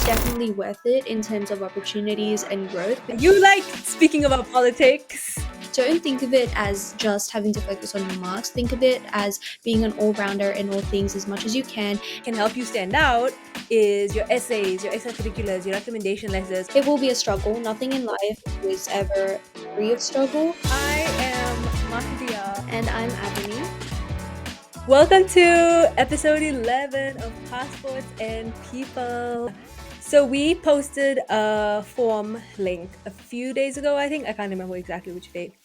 definitely worth it in terms of opportunities and growth. But You like speaking about politics? don't think of it as just having to focus on your marks. Think of it as being an all-rounder in all things as much as you can. Can help you stand out is your essays, your extracurriculars, your recommendation letters. It will be a struggle. Nothing in life is ever free of struggle. I am Mahdia. And I'm Avani. Welcome to episode 11 of Passports and People. So we posted a form link a few days ago, I think. I can't remember exactly which date.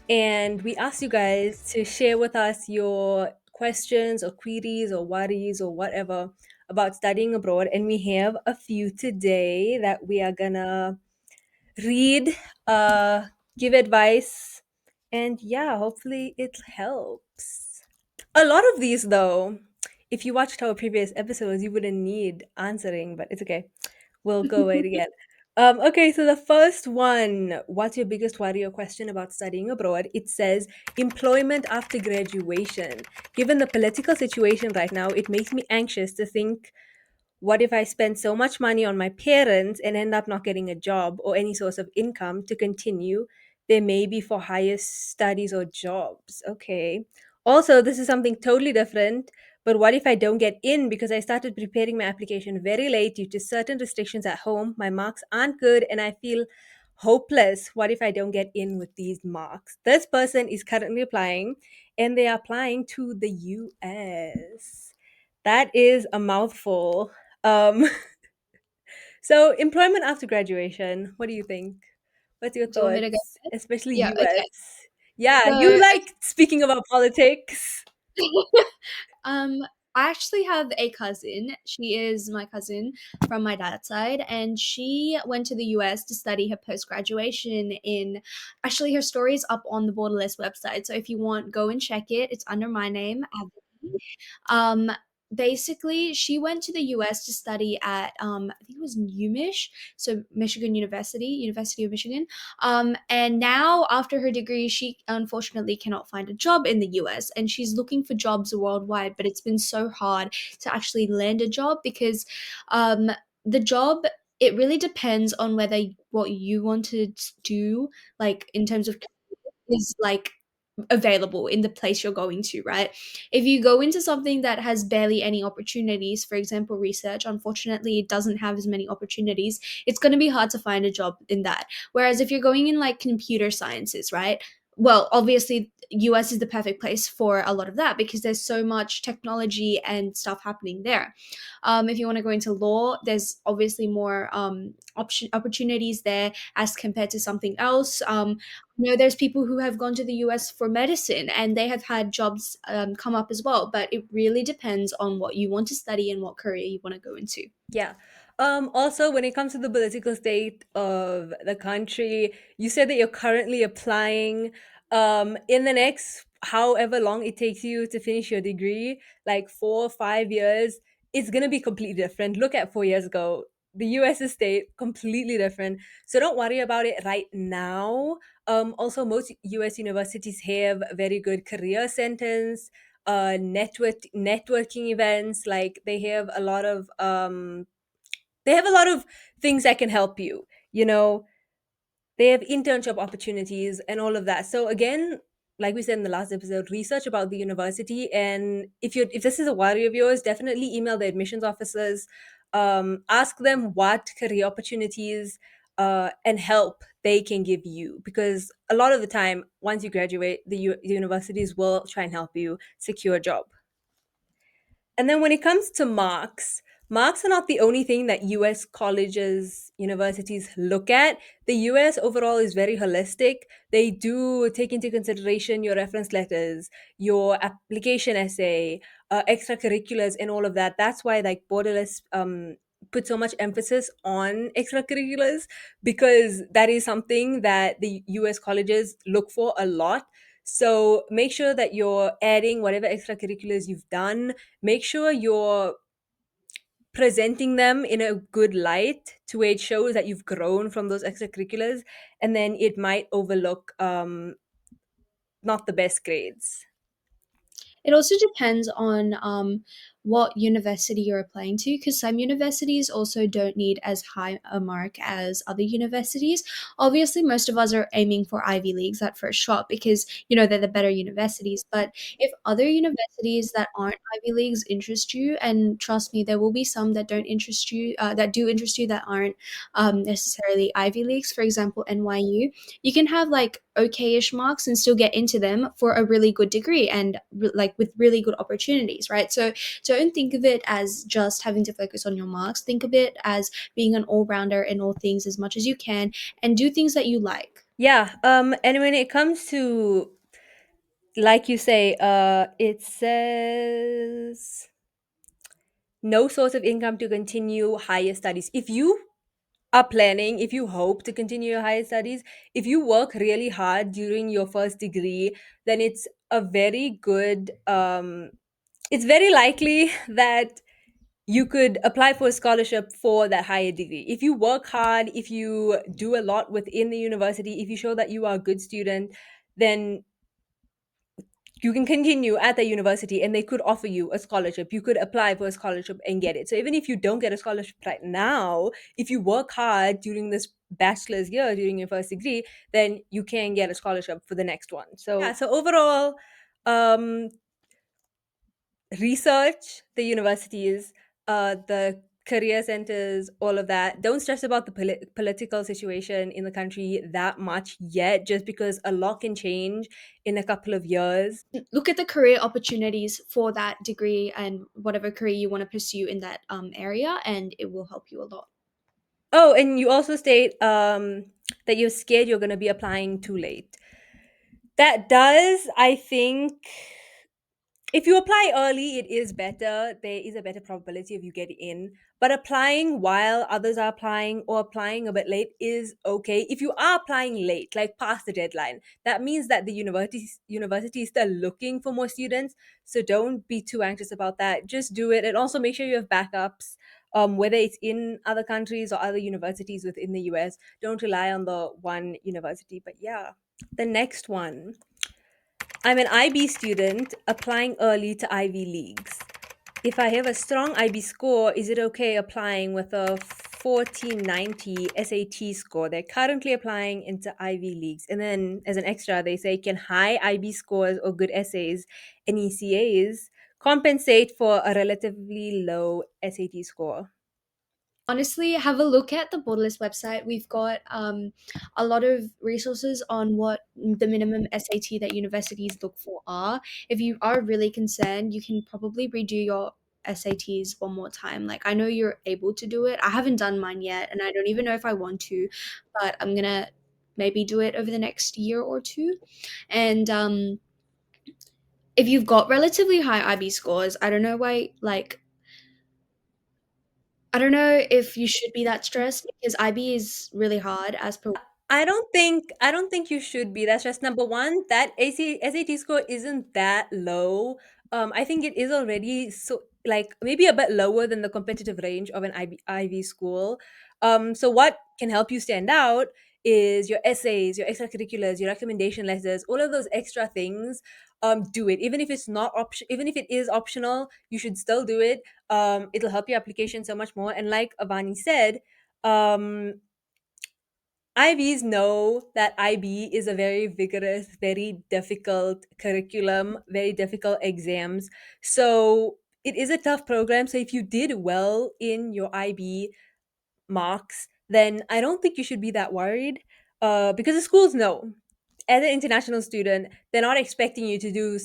And we asked you guys to share with us your questions or queries or worries or whatever about studying abroad. And we have a few today that we are gonna read, give advice, and yeah, hopefully it helps. A lot of these, though, if you watched our previous episodes, you wouldn't need answering, but it's okay. We'll go away again. Okay, so the first one, what's your biggest worry or question about studying abroad? It says employment after graduation. Given the political situation right now, it makes me anxious to think, what if I spend so much money on my parents and end up not getting a job or any source of income to continue? There may be for higher studies or jobs. Okay. Also, this is something totally different. But what if I don't get in because I started preparing my application very late due to certain restrictions at home? My marks aren't good and I feel hopeless. What if I don't get in with these marks? This person is currently applying and they are applying to the US. That is a mouthful. Um, so employment after graduation, what do you think? What's your Do you want me to go thoughts? first? Especially Yeah, okay. US. Yeah, you So, like speaking about politics. um, I actually have a cousin. She is my cousin from my dad's side, and she went to the US to study her post graduation in. Actually, her story's up on the Borderless website. So if you want, go and check it. It's under my name, Abby. Um, Basically, she went to the US to study at I think it was UMich, so Michigan University, University of Michigan. And now after her degree, she unfortunately cannot find a job in the US, and she's looking for jobs worldwide. But it's been so hard to actually land a job because um, the job, it really depends on whether what you want to do, like in terms of is like available in the place you're going to, right? If you go into something that has barely any opportunities, for example, research, unfortunately, it doesn't have as many opportunities, it's going to be hard to find a job in that. Whereas if you're going in like computer sciences, right? Well, obviously, US is the perfect place for a lot of that because there's so much technology and stuff happening there. If you want to go into law, there's obviously more opportunities there as compared to something else. There's people who have gone to the US for medicine and they have had jobs come up as well. But it really depends on what you want to study and what career you want to go into. Yeah. Also, when it comes to the political state of the country, you said that you're currently applying in the next however long it takes you to finish your degree, like 4 or 5 years, it's gonna be completely different. Look at 4 years ago. The US state completely different. So don't worry about it right now. Also, most US universities have very good career centers, networking events. Like they have a lot of things that can help you. You know, they have internship opportunities and all of that. So again, like we said in the last episode, research about the university, and if this is a worry of yours, definitely email the admissions officers, ask them what career opportunities and help they can give you, because a lot of the time once you graduate, the universities will try and help you secure a job. And then when it comes to marks, marks are not the only thing that US colleges, universities look at. The US overall is very holistic. They do take into consideration your reference letters, your application essay, extracurriculars, and all of that. That's why like Borderless put so much emphasis on extracurriculars, because that is something that the US colleges look for a lot. So make sure that you're adding whatever extracurriculars you've done. Make sure you're presenting them in a good light to where it shows that you've grown from those extracurriculars, and then it might overlook not the best grades. It also depends on what university you're applying to, because some universities also don't need as high a mark as other universities. Obviously, most of us are aiming for Ivy Leagues at first shot because, they're the better universities. But if other universities that aren't Ivy Leagues interest you, and trust me, there will be some that don't interest you, that do interest you that aren't necessarily Ivy Leagues, for example, NYU, you can have like okay-ish marks and still get into them for a really good degree and like with really good opportunities, right? So don't think of it as just having to focus on your marks. Think of it as being an all-rounder in all things as much as you can and do things that you like. Yeah, and when it comes to, like you say, it says no source of income to continue higher studies. If you are planning, if you hope to continue your higher studies, if you work really hard during your first degree, then it's a very good, it's very likely that you could apply for a scholarship for that higher degree. If you work hard, if you do a lot within the university, if you show that you are a good student, then you can continue at the university and they could offer you a scholarship. You could apply for a scholarship and get it. So even if you don't get a scholarship right now, if you work hard during this bachelor's year, during your first degree, then you can get a scholarship for the next one. So yeah, so overall, um, research the universities, the career centers, all of that. Don't stress about the political situation in the country that much yet, just because a lot can change in a couple of years. Look at the career opportunities for that degree and whatever career you want to pursue in that area, and it will help you a lot. Oh, and you also state that you're scared you're going to be applying too late. That does, I think, if you apply early, it is better. There is a better probability of you getting in. But applying while others are applying or applying a bit late is okay. If you are applying late, like past the deadline, that means that the university is still looking for more students. So don't be too anxious about that. Just do it, and also make sure you have backups. Whether it's in other countries or other universities within the US, don't rely on the one university. But yeah, the next one, I'm an IB student applying early to Ivy Leagues. If I have a strong IB score, is it okay applying with a 1490 SAT score? They're currently applying into Ivy Leagues. And then as an extra, they say, can high IB scores or good essays and ECAs compensate for a relatively low SAT score? Honestly, have a look at the Borderless website. We've got a lot of resources on what the minimum SAT that universities look for are. If you are really concerned, you can probably redo your SATs one more time. Like, I know you're able to do it. I haven't done mine yet, and I don't even know if I want to, but I'm gonna maybe do it over the next year or two. And if you've got relatively high IB scores, I don't know why, like, I don't know if you should be that stressed because IB is really hard as per. I don't think you should be. That's just number one. That SAT score isn't that low. I think it is already so, like, maybe a bit lower than the competitive range of an IB school. So what can help you stand out is your essays, your extracurriculars, your recommendation letters, all of those extra things. Do it. Even if it's not even if it is optional, you should still do it. It'll help your application so much more. And like Avani said, um IBs know that IB is a very vigorous, very difficult curriculum, very difficult exams. So it is a tough program. So if you did well in your IB marks, then I don't think you should be that worried, because the schools know. As an international student, they're not expecting you to do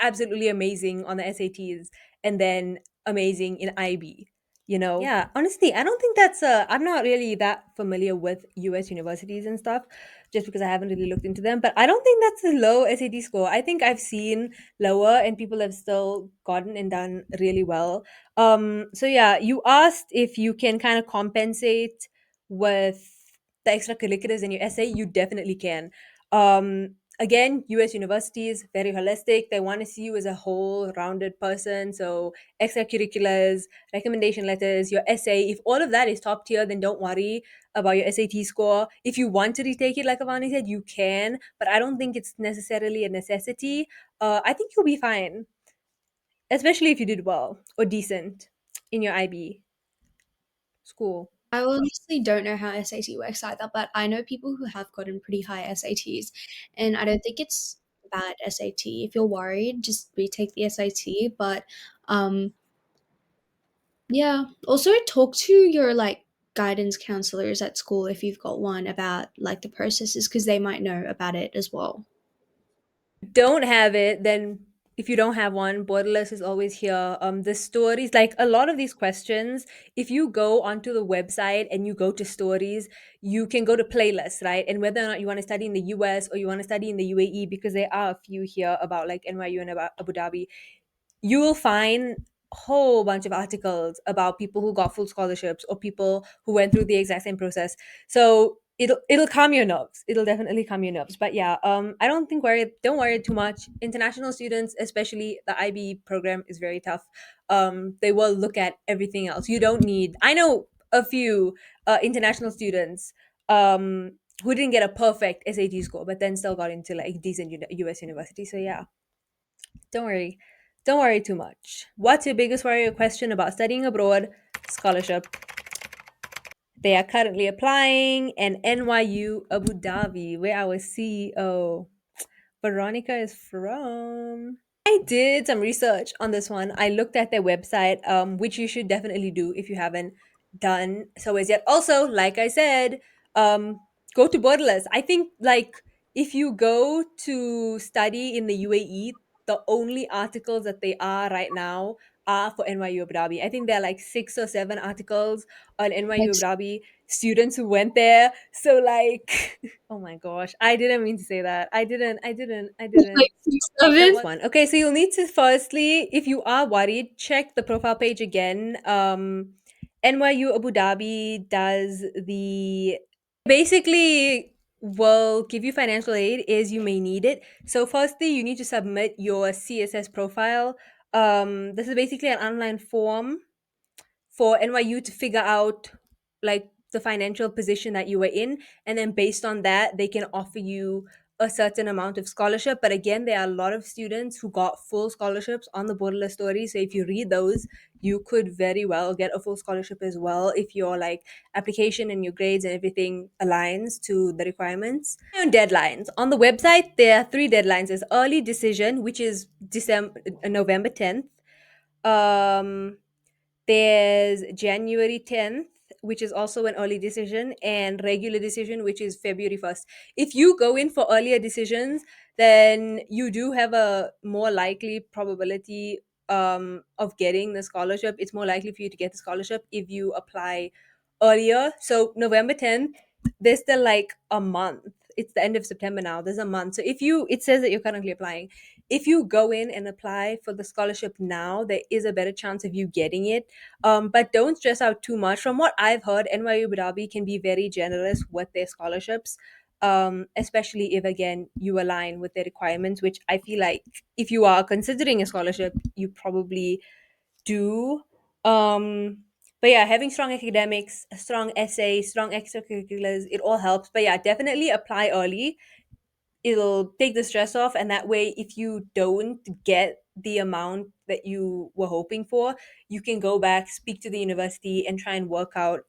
absolutely amazing on the SATs and then amazing in IB. Yeah, honestly, I don't think I'm not really that familiar with US universities and stuff, just because I haven't really looked into them. But I don't think that's a low SAT score. I think I've seen lower and people have still gotten and done really well. So yeah, you asked if you can kind of compensate with the extracurriculars in your essay. You definitely can. Again, US universities, very holistic. They want to see you as a whole rounded person. So extracurriculars, recommendation letters, your essay, if all of that is top tier, then don't worry about your SAT score. If you want to retake it, like Avani said, you can, but I don't think it's necessarily a necessity. I think you'll be fine. especially if you did well or decent in your IB school. I honestly don't know how SAT works either, but I know people who have gotten pretty high SATs, and I don't think it's bad SAT. If you're worried, just retake the SAT. But um, yeah. Also, talk to your like guidance counselors at school if you've got one about like the processes because they might know about it as well. Don't have it, then if you don't have one, borderless is always here. The stories, like a lot of these questions, if you go onto the website and you go to stories, you can go to playlists, right? And whether or not you want to study in the US or you want to study in the UAE, because there are a few here about like NYU and about Abu Dhabi, you will find a whole bunch of articles about people who got full scholarships or people who went through the exact same process. So it'll calm your nerves. It'll definitely calm your nerves. But yeah, I don't think worry don't worry too much. International students, especially the IB program, is very tough. They will look at everything else. You don't need. I know a few international students who didn't get a perfect SAT score, but then still got into like decent US university. So yeah, don't worry. Don't worry too much. What's your biggest worry or question about studying abroad? Scholarship. They are currently applying and NYU Abu Dhabi, where our CEO Veronica is from. I did some research on this one. I looked at their website, which you should definitely do if you haven't done so as yet. Also, like I said, um, go to Borderless. I think like if you go to study in the UAE, the only articles that they are right now are for NYU Abu Dhabi. I think there are like 6 or 7 articles on Like NYU Abu Dhabi students who went there. So like oh my gosh, I didn't mean to say that. I didn't. like 6, 7. One. Okay, so you'll need to firstly, if you are worried, check the profile page again. NYU Abu Dhabi does the basically will give you financial aid as you may need it. So firstly, you need to submit your CSS profile. This is basically an online form for NYU to figure out like the financial position that you were in, and then based on that they can offer you a certain amount of scholarship. But again, there are a lot of students who got full scholarships on the borderless story, so if you read those, you could very well get a full scholarship as well if your like application and your grades and everything aligns to the requirements. On deadlines on the website, there are 3 deadlines. There's early decision, which is November 10th. um there's January 10th, which is also an early decision, and regular decision, which is February 1st. If you go in for earlier decisions, then you do have a more likely probability of getting the scholarship. It's more likely for you to get the scholarship if you apply earlier. So, November 10th, there's still like a month. It's the end of September now. There's a month. So, it says that you're currently applying. If you go in and apply for the scholarship now, there is a better chance of you getting it. But don't stress out too much. From what I've heard, NYU Abu Dhabi can be very generous with their scholarships, especially if, again, you align with their requirements, which I feel like if you are considering a scholarship, you probably do. But yeah, having strong academics, a strong essay, strong extracurriculars, it all helps. But yeah, definitely apply early. It'll take the stress off, and that way if you don't get the amount that you were hoping for, you can go back, speak to the university, and try and work out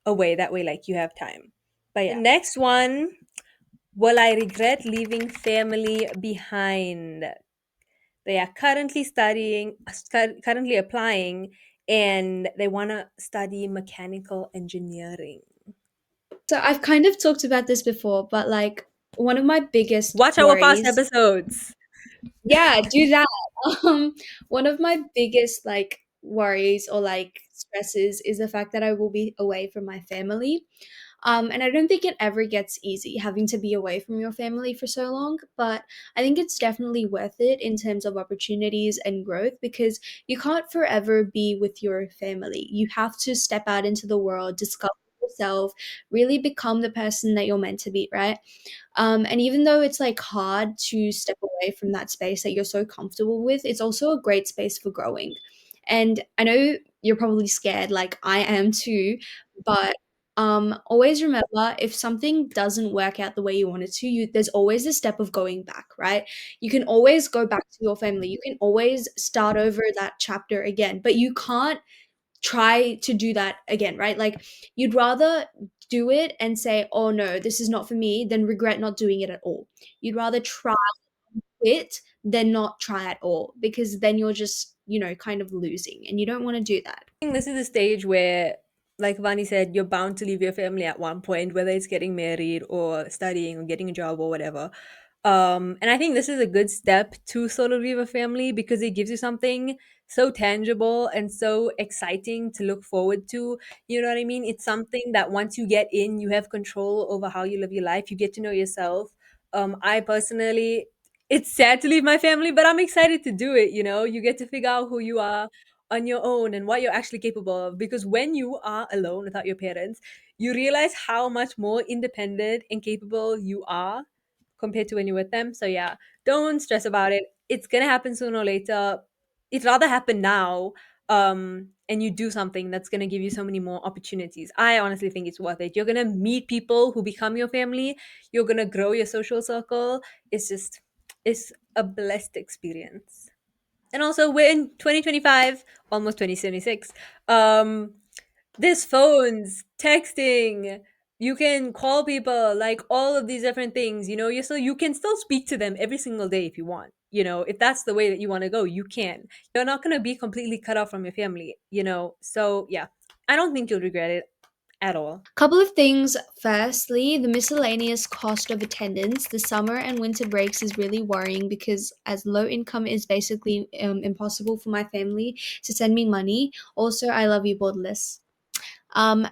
a way, that way like you have time. But yeah, the next one, will I regret leaving family behind? They are currently applying, and they want to study mechanical engineering. So I've kind of talked about this before, but like one of my biggest Watch our past worries, episodes. yeah, do that. One of my biggest like worries or like stresses is the fact that I will be away from my family. And I don't think it ever gets easy having to be away from your family for so long, but I think it's definitely worth it in terms of opportunities and growth because you can't forever be with your family. You have to step out into the world, discover yourself, really become the person that you're meant to be, right? And even though it's like hard to step away from that space that you're so comfortable with, it's also a great space for growing. And I know you're probably scared, like I am too, but Always remember, if something doesn't work out the way you want it to, there's always a step of going back, right? You can always go back to your family. You can always start over that chapter again, but you can't try to do that again, right? Like, you'd rather do it and say, "Oh no, this is not for me," than regret not doing it at all. You'd rather try it than not try at all, because then you're just, kind of losing, and you don't want to do that. Think this is the stage where, like Vani said, you're bound to leave your family at one point, whether it's getting married or studying or getting a job or whatever. And I think this is a good step to sort of leave a family because it gives you something so tangible and so exciting to look forward to. You know what I mean? It's something that once you get in, you have control over how you live your life. You get to know yourself. I personally, it's sad to leave my family, but I'm excited to do it. You know, you get to figure out who you are on your own and what you're actually capable of. Because when you are alone without your parents, you realize how much more independent and capable you are compared to when you're with them. So yeah, don't stress about it. It's gonna happen sooner or later. It'd rather happen now. And you do something that's gonna give you so many more opportunities. I honestly think it's worth it. You're gonna meet people who become your family. You're gonna grow your social circle. It's just, it's a blessed experience. And also, we're in 2025, almost 2076. Um, there's phones, texting. You can call people, like all of these different things. You know, you can still speak to them every single day if you want. You know, if that's the way that you want to go, you can. You're not gonna be completely cut off from your family. You know, so yeah, I don't think you'll regret it at all. Couple of things. Firstly, the miscellaneous cost of attendance. The summer and winter breaks is really worrying because, as low income, is basically impossible for my family to send me money. Also, I love you, Borderless. Um,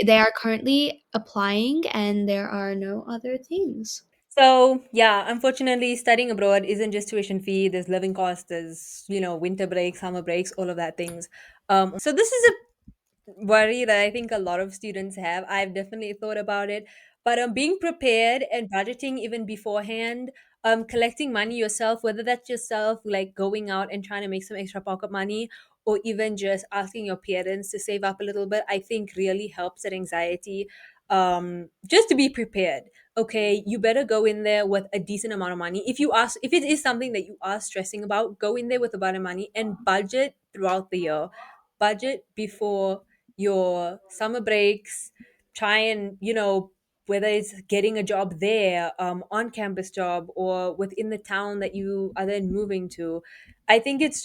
they are currently applying, and there are no other things. So yeah, unfortunately, studying abroad isn't just tuition fee. There's living costs. There's winter breaks, summer breaks, all of that things. So this is a worry that I think a lot of students have. I've definitely thought about it, but being prepared and budgeting even beforehand, collecting money yourself, whether that's yourself like going out and trying to make some extra pocket money, or even just asking your parents to save up a little bit, I think really helps that anxiety. Just to be prepared. Okay, you better go in there with a decent amount of money. If it is something that you are stressing about, go in there with a bunch of money and budget throughout the year. Budget before your summer breaks. Try and whether it's getting a job there, on campus job, or within the town that you are then moving to. I think it's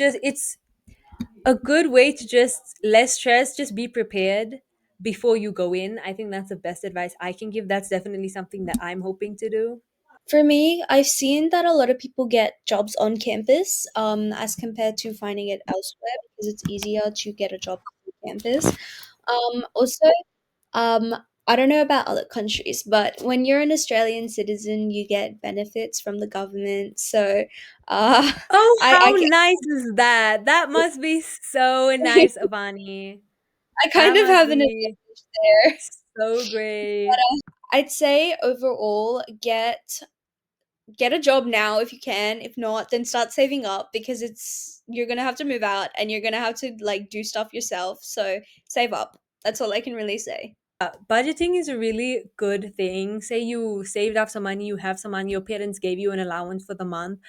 a good way to just less stress, just be prepared before you go in. I think that's the best advice I can give. That's definitely something that I'm hoping to do. For me, I've seen that a lot of people get jobs on campus, as compared to finding it elsewhere, because it's easier to get a job on campus. Also, um, I don't know about other countries, but when you're an Australian citizen, you get benefits from the government. So, Oh, I how nice is that? That must be so nice, Avani. I kind That of must have an be advantage there. so But great. I'd say overall, get a job now if you can. If not, then start saving up, because you're gonna have to move out and you're gonna have to like do stuff yourself. So save up. That's all I can really say. Budgeting is a really good thing. Say you saved up some money, you have some money, your parents gave you an allowance for the month.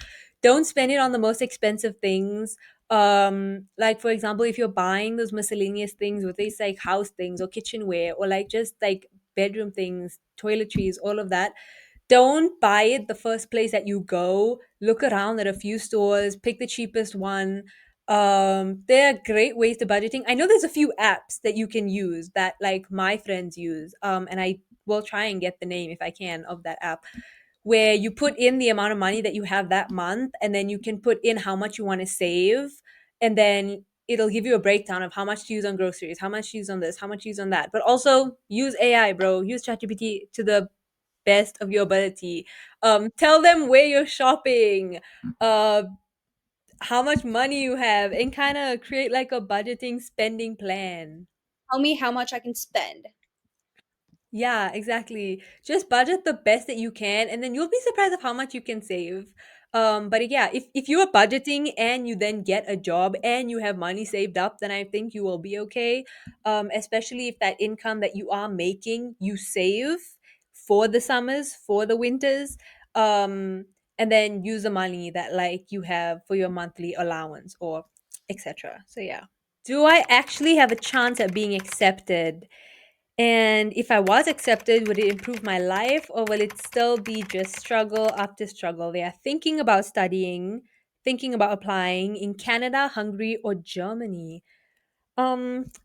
Don't spend it on the most expensive things. Like for example, if you're buying those miscellaneous things, with these like house things or kitchenware or like just like bedroom things, toiletries, all of that, don't buy it the first place that you go. Look around at a few stores, pick the cheapest one. There are great ways to budgeting. I know there's a few apps that you can use that like my friends use. And I will try and get the name if I can of that app, where you put in the amount of money that you have that month, and then you can put in how much you want to save, and then it'll give you a breakdown of how much to use on groceries, how much to use on this, how much to use on that. But also use AI, bro. Use ChatGPT to the best of your ability. Tell them where you're shopping, uh, how much money you have, and kind of create like a budgeting spending plan. Tell me how much I can spend. Yeah, exactly. Just budget the best that you can, and then you'll be surprised of how much you can save. But yeah, if you are budgeting and you then get a job and you have money saved up, then I think you will be okay. Especially if that income that you are making, you save for the summers, for the winters, um, and then use the money that like you have for your monthly allowance or etc. So yeah. Do I actually have a chance at being accepted? And if I was accepted, would it improve my life or will it still be just struggle after struggle? They are thinking about studying, thinking about applying in Canada, Hungary, or Germany.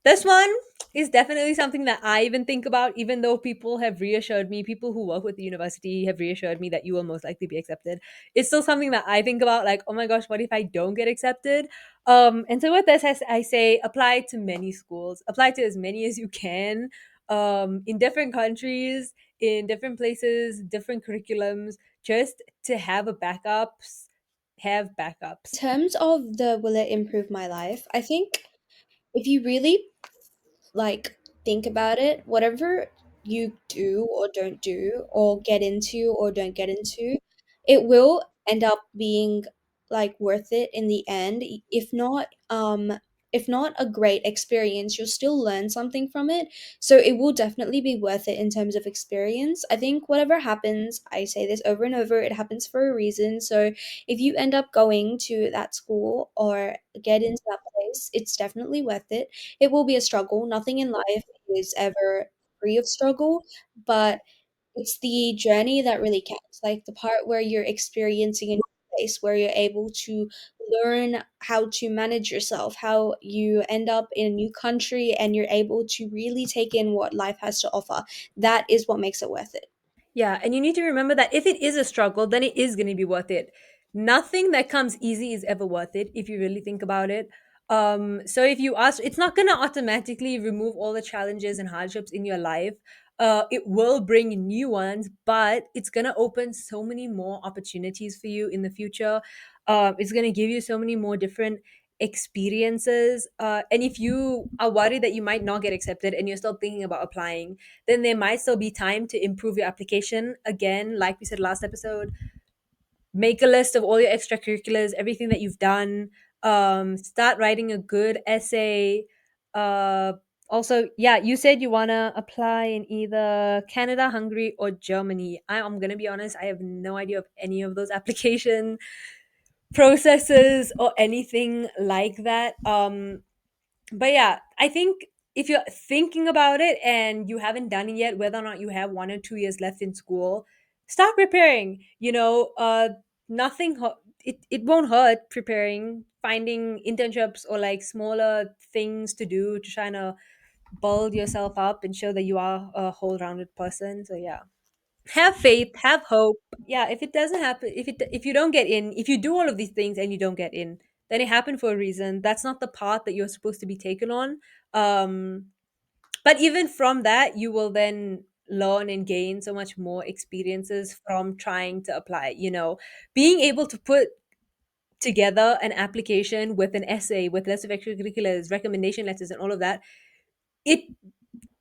This one is definitely something that I even think about, even though people have reassured me, people who work with the university have reassured me that you will most likely be accepted. It's still something that I think about, like, oh my gosh, what if I don't get accepted? And so with this, I say apply to many schools, apply to as many as you can, in different countries, in different places, different curriculums, just to have a backups, have In backups. terms of the will it improve my life, I think if you really like think about it, whatever you do or don't do or get into or don't get into, it will end up being like worth it in the end. If not a great experience, you'll still learn something from it. So it will definitely be worth it in terms of experience. I think whatever happens, I say this over and over, it happens for a reason. So if you end up going to that school or get into that place, it's definitely worth it. It will be a struggle. Nothing in life is ever free of struggle, but it's the journey that really counts. Like the part where you're experiencing a new place, where you're able to learn how to manage yourself, how you end up in a new country and you're able to really take in what life has to offer. That is what makes it worth it. Yeah, and you need to remember that if it is a struggle, then it is going to be worth it. Nothing that comes easy is ever worth it if you really think about it. So if you ask, it's not going to automatically remove all the challenges and hardships in your life. It will bring new ones, but it's going to open so many more opportunities for you in the future. It's going to give you so many more different experiences. And if you are worried that you might not get accepted and you're still thinking about applying, then there might still be time to improve your application. Again, like we said last episode, make a list of all your extracurriculars, everything that you've done. Start writing a good essay. Uh, Also, yeah, you said you want to apply in either Canada, Hungary, or Germany. I'm going to be honest, I have no idea of any of those application processes or anything like that. But yeah, I think if you're thinking about it and you haven't done it yet, whether or not you have 1 or 2 years left in school, start preparing. Nothing it won't hurt preparing, finding internships or like smaller things to do to try to build yourself up and show that you are a whole rounded person. So yeah, have faith, have hope. Yeah, if it doesn't happen, if you don't get in, if you do all of these things and you don't get in, then it happened for a reason. That's not the path that you're supposed to be taken on. um but even from that, you will then learn and gain so much more experiences from trying to apply. Being able to put together an application with an essay, with list of extracurriculars, recommendation letters, and all of that, it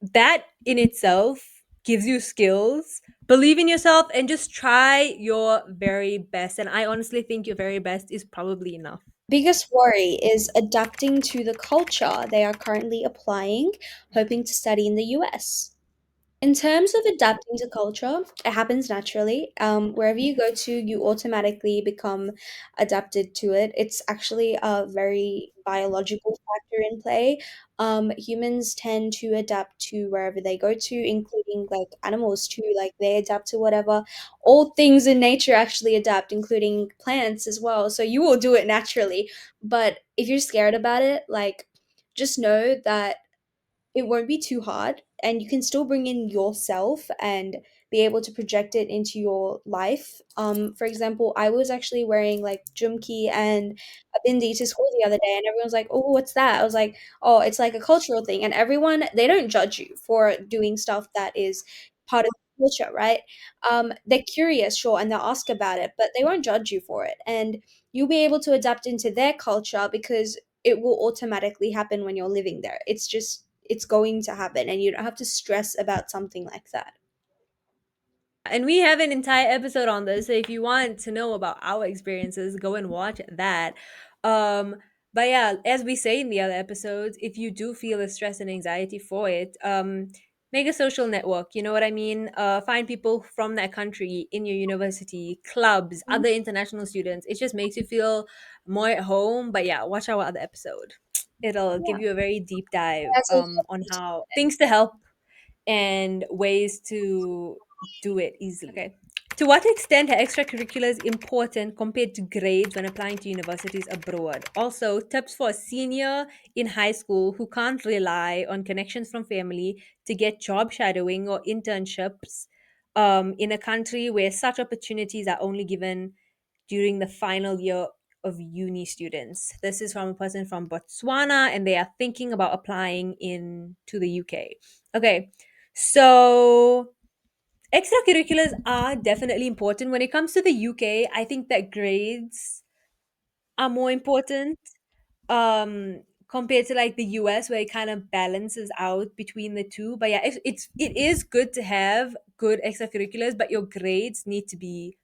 that in itself gives you skills. Believe in yourself and just try your very best. And I honestly think your very best is probably enough. Biggest worry is adapting to the culture they are currently applying, hoping to study in the US. In terms of adapting to culture, it happens naturally. Wherever you go to, you automatically become adapted to it. It's actually a very biological factor in play. Humans tend to adapt to wherever they go to, including like animals too. Like they adapt to whatever. All things in nature actually adapt, including plants as well. So you will do it naturally. But if you're scared about it, like just know that it won't be too hard and you can still bring in yourself and be able to project it into your life. For example, I was actually wearing like jumki and a bindi to school the other day and everyone was like, oh, what's that? I was like, oh, it's like a cultural thing. And everyone, they don't judge you for doing stuff that is part of the culture, right? They're curious, sure, and they'll ask about it, but they won't judge you for it. And you'll be able to adapt into their culture because it will automatically happen when you're living there. It's going to happen and you don't have to stress about something like that. And we have an entire episode on this. So if you want to know about our experiences, go and watch that. Um, but yeah, as we say in the other episodes, if you do feel the stress and anxiety for it, make a social network. You know what I mean? Find people from that country in your university, clubs, Mhm. other international students. It just makes you feel more at home. But yeah, watch our other episode. It'll give Yeah, you a very deep dive that's a on huge how thing. things to help and ways to do it easily. Okay. To what extent are extracurriculars important compared to grades when applying to universities abroad? Also, tips for a senior in high school who can't rely on connections from family to get job shadowing or internships in a country where such opportunities are only given during the final year of uni students. This is from a person from Botswana, and they are thinking about applying in to the UK. Okay, so extracurriculars are definitely important. When it comes to the UK, I think that grades are more important compared to like the US where it kind of balances out between the two. But yeah, it is good to have good extracurriculars, but your grades need to be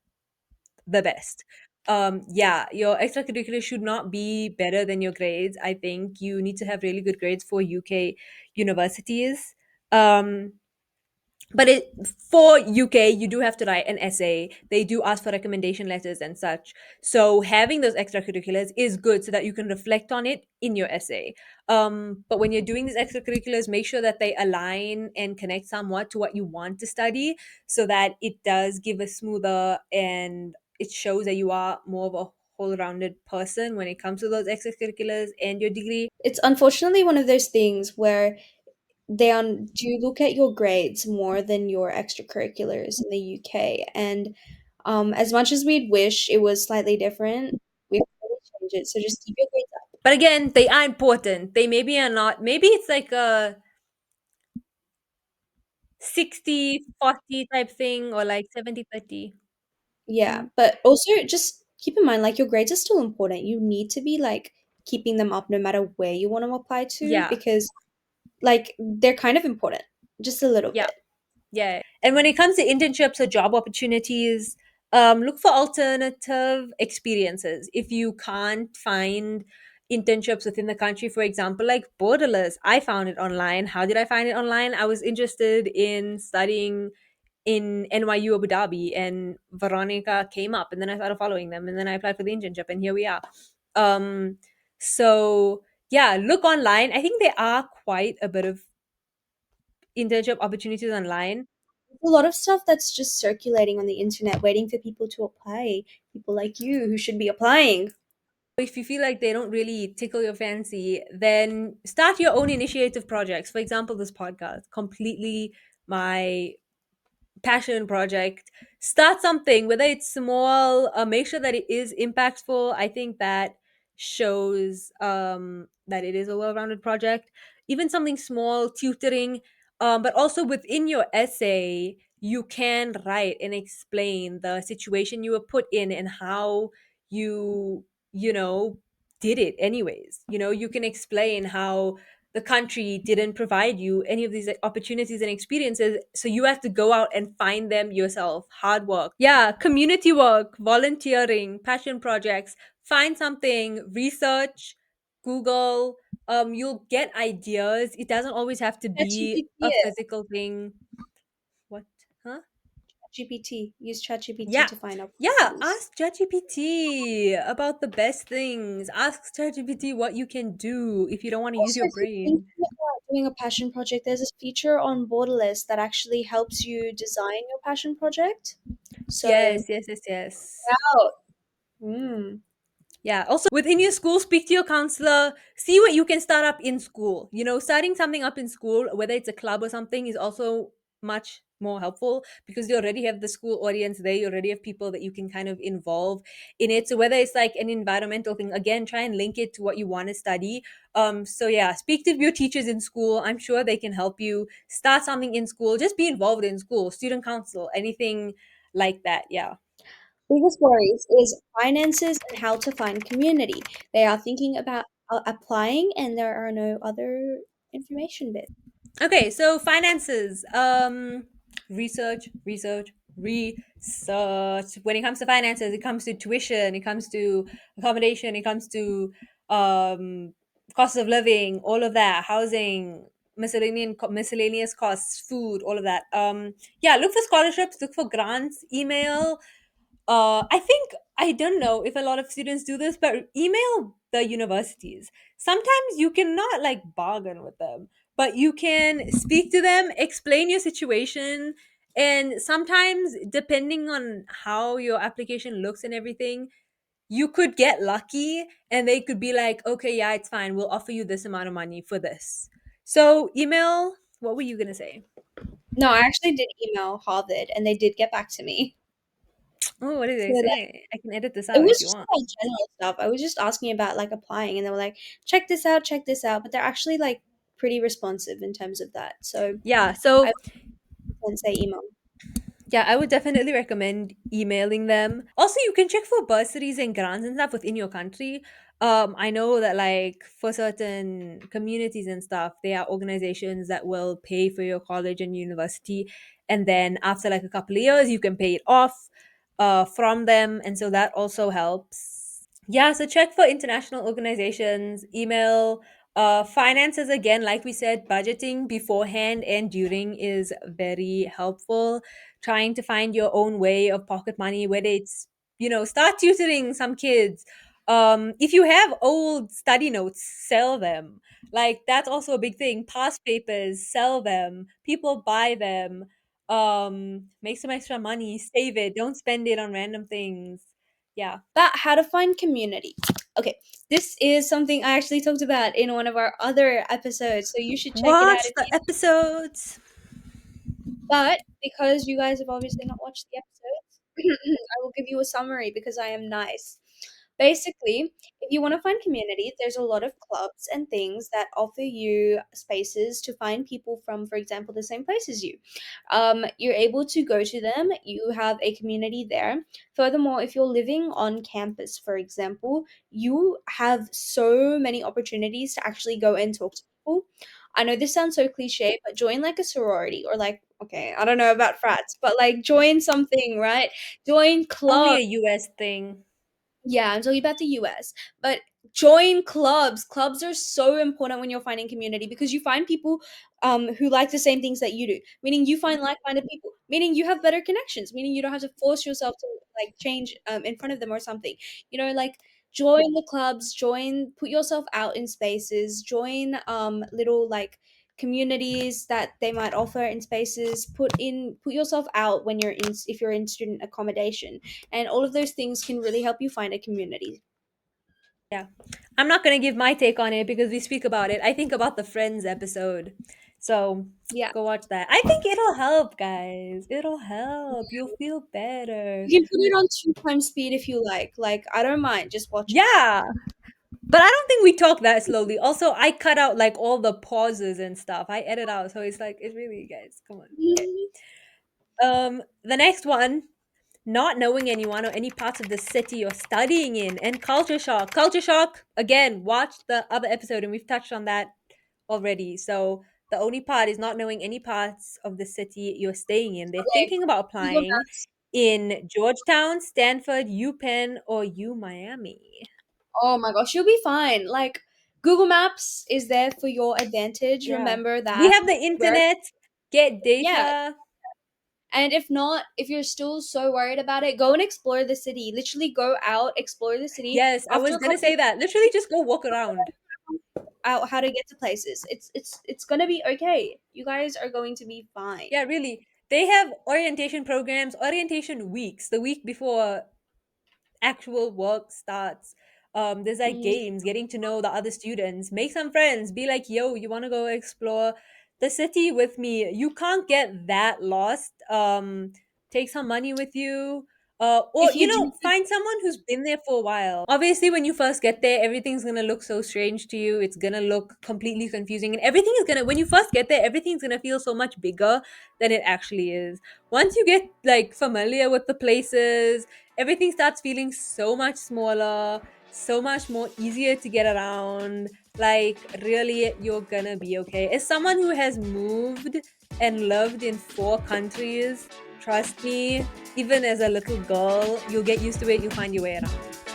the best. Yeah, your extracurriculars should not be better than your grades. I think you need to have really good grades for UK universities. Um, but it for UK, you do have to write an essay. They do ask for recommendation letters and such. So having those extracurriculars is good so that you can reflect on it in your essay. But when you're doing these extracurriculars, make sure that they align and connect somewhat to what you want to study, so that it does give a smoother and it shows that you are more of a whole-rounded person when it comes to those extracurriculars and your degree. It's unfortunately one of those things where do look at your grades more than your extracurriculars in the UK. And as much as we'd wish it was slightly different, we can't really change it. So just keep your grades up. But again, they are important. They maybe are not. Maybe it's like a 60-40 type thing or like 70-30. Yeah, Mm. but also just keep in mind, like your grades are still important. You need to be like keeping them up no matter where you want to apply to Yeah, because like they're kind of important, just a little yeah, bit. yeah. And when it comes to internships or job opportunities, look for alternative experiences. If you can't find internships within the country, for example, like Borderless, I found it online. How did I find it online? I was interested in studying in NYU Abu Dhabi, and Veronica came up, and then I started following them, and then I applied for the internship, and here we are. Um, so yeah, look online. I think there are quite a bit of internship opportunities online. There's a lot of stuff that's just circulating on the internet, waiting for people to apply. People like you who should be applying. If you feel like they don't really tickle your fancy, then start your own initiative projects. For example, this podcast, completely my passion project. Start something, whether it's small, make sure that it is impactful. I think that shows that it is a well-rounded project. Even something small, tutoring, but also within your essay you can write and explain the situation you were put in and how you you know did it anyways. You can explain how the country didn't provide you any of these opportunities and experiences, so you have to go out and find them yourself. Hard work, yeah, community work, volunteering, passion projects. Find something, research, Google. You'll get ideas. It doesn't always have to be ChatGPT a it. physical thing. What? Huh? GPT. Use ChatGPT Yeah. to find Yeah, opportunities. ask ChatGPT about the best things. Ask ChatGPT what you can do if you don't want to use Also, your if you're thinking brain. about doing a passion project, there's this feature on Borderless that actually helps you design your passion project. So, Yes, yes, yes, yes. out. Mm. Yeah. Also, within your school, speak to your counselor. See what you can start up in school. Starting something up in school, whether it's a club or something, is also much more helpful because you already have the school audience there. You already have people that you can kind of involve in it. So whether it's like an environmental thing, again, try and link it to what you want to study. So yeah, speak to your teachers in school. I'm sure they can help you start something in school. Just be involved in school, student council, anything like that. Yeah. Biggest worries is finances and how to find community. They are thinking about applying, and there are no other information bits. Okay, so finances. Research, research. research. When it comes to finances, it comes to tuition, it comes to accommodation, it comes to um cost of living, all of that, housing, miscellaneous costs, food, all of that. Yeah, look for scholarships, look for grants, email. I think, I don't know if a lot of students do this, but email the universities. Sometimes you cannot like bargain with them, but you can speak to them, explain your situation, and sometimes depending on how your application looks and everything, you could get lucky and they could be like, okay, yeah, it's fine, we'll offer you this amount of money for this. So email. What were you gonna say? No, I actually did email Harvard and they did get back to me. Oh, what did So they like say? I can edit this it out was if you just want. like general stuff. I was just asking about like applying and they were like, check this out. But they're actually like pretty responsive in terms of that. So Yeah, I so would say email. yeah, I would definitely recommend emailing them. Also, you can check for bursaries and grants and stuff within your country. I know that like for certain communities and stuff, there are organizations that will pay for your college and university, and then after like a couple of years, you can pay it off from them, and so that also helps. Yeah, so check for international organizations, email, finances again, like we said, budgeting beforehand and during is very helpful. Trying to find your own way of pocket money, whether it's, start tutoring some kids. If you have old study notes, sell them. Like that's also a big thing. Past papers, sell them. People buy them. Make some extra money, save it, don't spend it on random things. Yeah. But how to find community. Okay, this is something I actually talked about in one of our other episodes, so you should check it out Watch if the you. episodes. But because you guys have obviously not watched the episodes, I will give you a summary because I am nice. Basically, if you want to find community, there's a lot of clubs and things that offer you spaces to find people from, for example, the same place as you. You're able to go to them, you have a community there. Furthermore, if you're living on campus, for example, you have so many opportunities to actually go and talk to people. I know this sounds so cliche, but join like a sorority or like, okay, I don't know about frats, but like join something, right? Join Only clubs. a US thing. Yeah, I'm talking about the US. But join clubs. Clubs are so important when you're finding community because you find people who like the same things that you do. Meaning you find like-minded people. Meaning you have better connections. Meaning you don't have to force yourself to like change in front of them or something. Like join the clubs, put yourself out in spaces, join little like communities that they might offer in spaces, put yourself out when you're in if you're in student accommodation, and all of those things can really help you find a community. Yeah. I'm not going to give my take on it because we speak about it. I think about the Friends episode. So Yeah. go watch that. I think it'll help, guys. It'll help. You'll feel better. You can put it on 2 times speed if you like. Like, I don't mind. Just watch it. Yeah. But I don't think we talk that slowly. Also, I cut out like all the pauses and stuff. I edit out. So it's like, it's really, guys, come on. Okay. The next one, not knowing anyone or any parts of the city you're studying in, and culture shock. Culture shock, again, watch the other episode and we've touched on that already. So the only part is not knowing any parts of the city you're staying in. They're Okay. thinking about Google applying Maps. in Georgetown, Stanford, UPenn, or U Miami. Oh my gosh, you'll be fine. Like, Google Maps is there for your advantage. Yeah. Remember We that have the where, internet, get yeah. data. And if not, if you're still so worried about it, go and explore the city. Literally go out, explore the city. Yes, I After was a gonna couple say that. Literally just go walk around. out how to get to places. It's gonna be okay. You guys are going to be fine. Yeah, really. They have orientation programs, orientation weeks, the week before actual work starts. There's like Mm, games, getting to know the other students, make some friends, be like, yo, you want to go explore the city with me? You can't get that lost. Take some money with you. Or if you do, find someone who's been there for a while. Obviously, when you first get there, everything's gonna look so strange to you. It's gonna look completely confusing, and everything is gonna. When you first get there, everything's gonna feel so much bigger than it actually is. Once you get like familiar with the places, everything starts feeling so much smaller, so much more easier to get around. Like, really, you're gonna be okay. As someone who has moved and lived in 4 countries, trust me, even as a little girl, you'll get used to it, you'll find your way around.